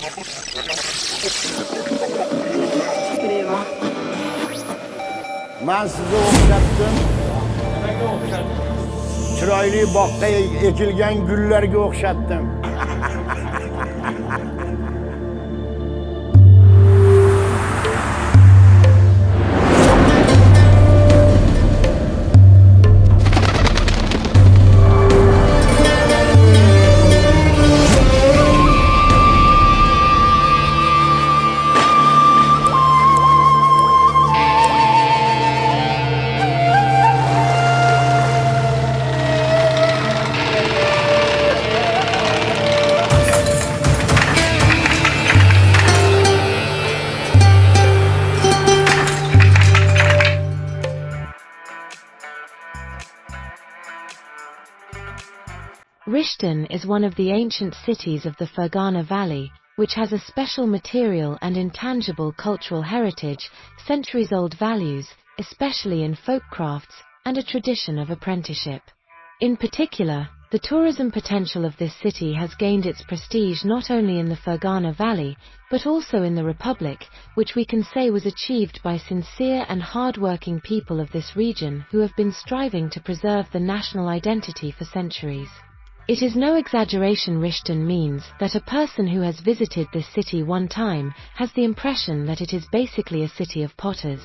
Ben size o'xshatdim. Chiroyli boqqa ekilgan gullarga o'xshatdim. Rishton is one of the ancient cities of the Fergana Valley, which has a special material and intangible cultural heritage, centuries-old values, especially in folk crafts, and a tradition of apprenticeship. In particular, the tourism potential of this city has gained its prestige not only in the Fergana Valley, but also in the Republic, which we can say was achieved by sincere and hard-working people of this region who have been striving to preserve the national identity for centuries. It is no exaggeration. Rishton means that a person who has visited this city one time has the impression that it is basically a city of potters.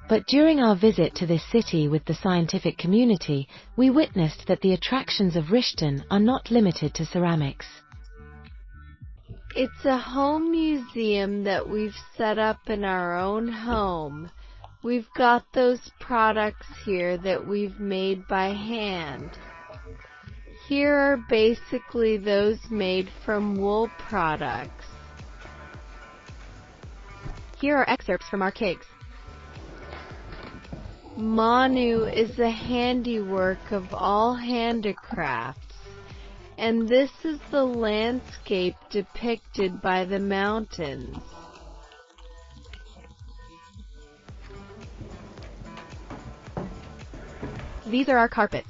But during our visit to this city with the scientific community, we witnessed that the attractions of Rishton are not limited to ceramics. It's a home museum that we've set up in our own home. We've got those products here that we've made by hand. Here are basically those made from wool products. Here are excerpts from our cakes. Manu is a handiwork of all handicrafts, and this is the landscape depicted by the mountains. These are our carpets.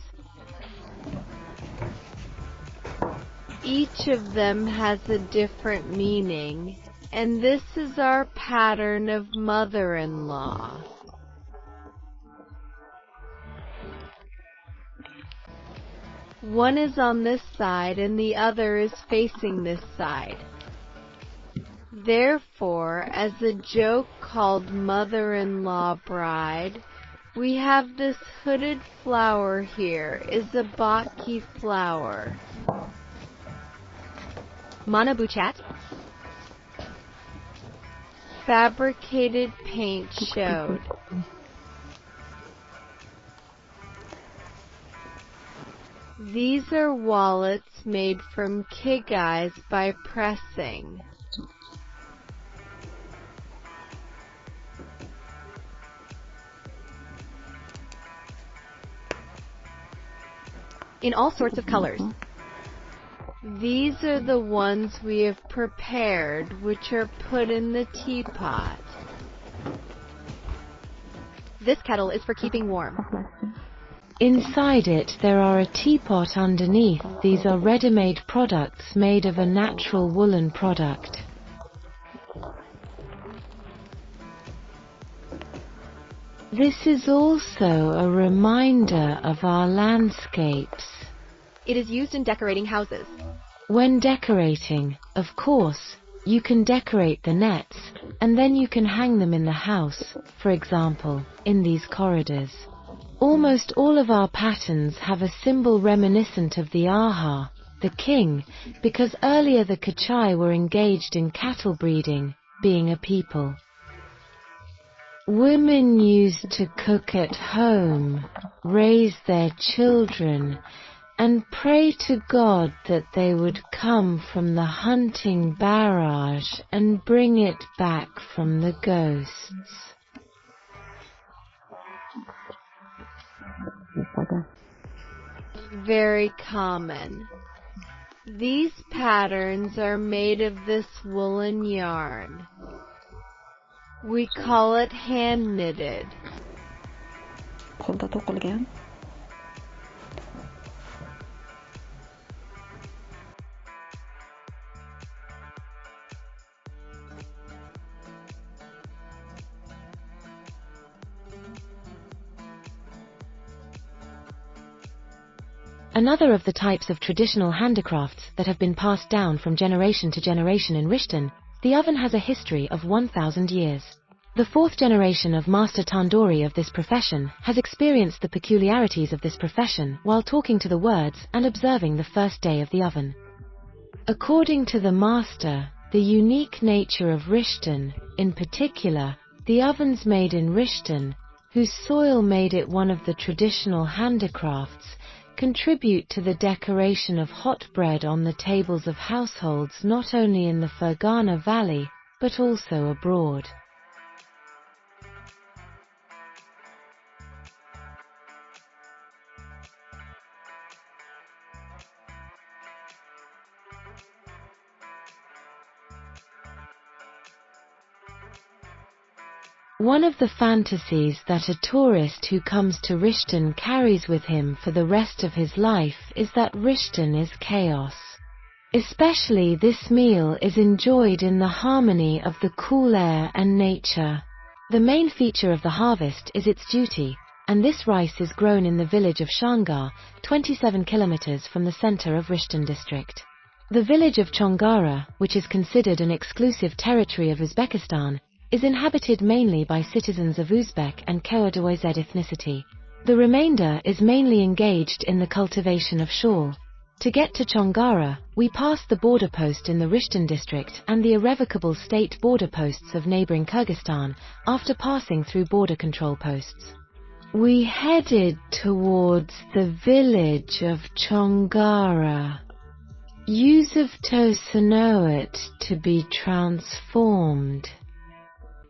Each of them has a different meaning, and this is our pattern of mother-in-law. One is on this side and the other is facing this side. Therefore, as a joke called Mother-in-Law Bride, we have this hooded flower here is a Baki flower. Mana Buchat. Fabricated paint showed. These are wallets made from kigais by pressing. In all sorts of colors. These are the ones we have prepared, which are put in the teapot. This kettle is for keeping warm. Inside it there are a teapot underneath. These are ready-made products made of a natural woolen product. This is also a reminder of our landscapes. It is used in decorating houses. When decorating, of course, you can decorate the nets, and then you can hang them in the house, for example, in these corridors. Almost all of our patterns have a symbol reminiscent of the Aha, the king, because earlier the Kachai were engaged in cattle breeding, being a people. Women used to cook at home, raise their children, and pray to God that they would come from the hunting barrage and bring it back from the ghosts. Very common. These patterns are made of this woolen yarn. We call it hand-knitted. Qo'lda to'qilgan. Another of the types of traditional handicrafts that have been passed down from generation to generation in Rishton, the oven has a history of 1,000 years. The fourth generation of master tandoori of this profession has experienced the peculiarities of this profession while talking to the words and observing the first day of the oven. According to the master, the unique nature of Rishton, in particular, the ovens made in Rishton, whose soil made it one of the traditional handicrafts, contribute to the decoration of hot bread on the tables of households not only in the Fergana Valley, but also abroad. One of the fantasies that a tourist who comes to Rishton carries with him for the rest of his life is that Rishton is chaos. Especially this meal is enjoyed in the harmony of the cool air and nature. The main feature of the harvest is its duty, and this rice is grown in the village of Shangar, 27 kilometers from the center of Rishton district. The village of Chongara, which is considered an exclusive territory of Uzbekistan, is inhabited mainly by citizens of Uzbek and Khawarazm ethnicity. The remainder is mainly engaged in the cultivation of shawl. To get to Chongara, we pass the border post in the Rishton district and the irrevocable state border posts of neighboring Kyrgyzstan after passing through border control posts. We headed towards the village of Chongara. Uzbekistan know it to be transformed.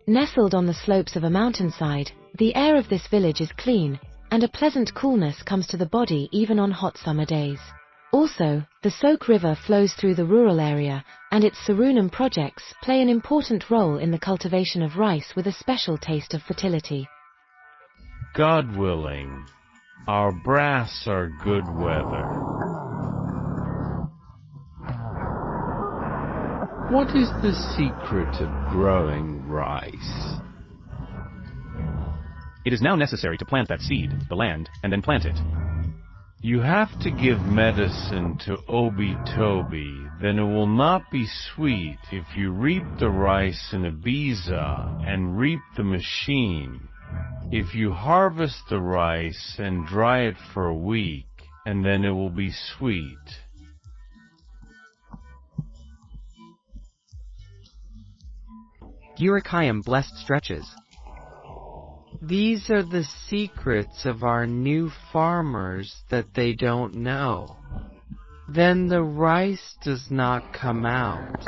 Nestled on the slopes of a mountainside, the air of this village is clean, and a pleasant coolness comes to the body even on hot summer days. Also, the Sok River flows through the rural area, and its Sarunam projects play an important role in the cultivation of rice with a special taste of fertility. God willing, our brass are good weather. What is the secret of growing rice? It is now necessary to plant that seed, the land, and then plant it. You have to give medicine to Obi-Tobi, then it will not be sweet if you reap the rice in a biza and reap the machine. If you harvest the rice and dry it for a week, and then it will be sweet. Gurikayam blessed stretches. These are the secrets of our new farmers that they don't know. Then the rice does not come out.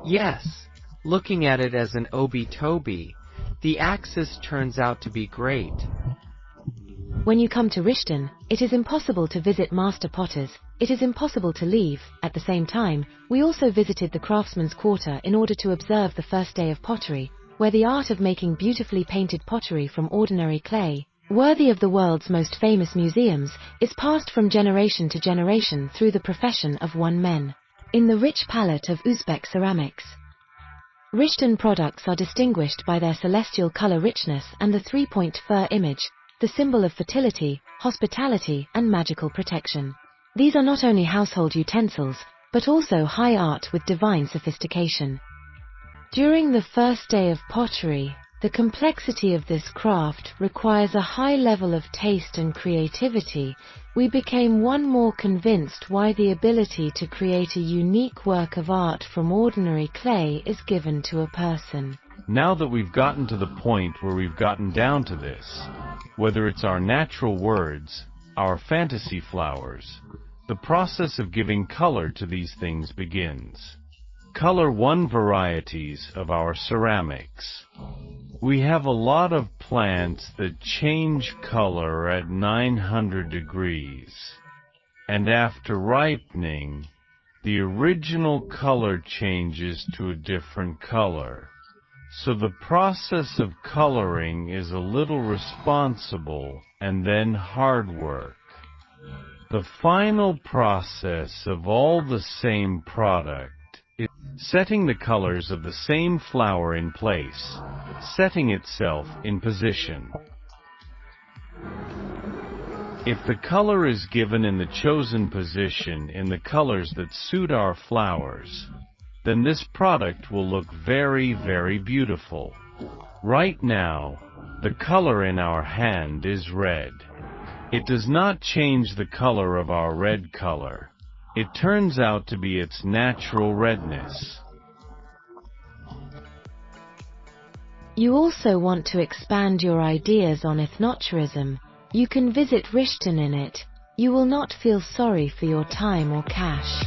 Yes, looking at it as an Obi-Tobi, the axis turns out to be great. When you come to Rishton, it is impossible to visit master potters. It is impossible to leave. At the same time, we also visited the craftsman's quarter in order to observe the first day of pottery, where the art of making beautifully painted pottery from ordinary clay, worthy of the world's most famous museums, is passed from generation to generation through the profession of one men. In the rich palette of Uzbek ceramics, Rishton products are distinguished by their celestial color richness and the three-point fur image, the symbol of fertility, hospitality, and magical protection. These are not only household utensils, but also high art with divine sophistication. During the first day of pottery, the complexity of this craft requires a high level of taste and creativity. We became one more convinced why the ability to create a unique work of art from ordinary clay is given to a person. Now that we've gotten to the point where we've gotten down to this, whether it's our natural words, our fantasy flowers, the process of giving color to these things begins. Color one varieties of our ceramics. We have a lot of plants that change color at 900 degrees, and after ripening, the original color changes to a different color. So the process of coloring is a little responsible and then hard work. The final process of all the same product is setting the colors of the same flower in place, setting itself in position. If the color is given in the chosen position in the colors that suit our flowers, then this product will look very, very beautiful. Right now, the color in our hand is red. It does not change the color of our red color. It turns out to be its natural redness. You also want to expand your ideas on ethnotourism. You can visit Rishton in it. You will not feel sorry for your time or cash.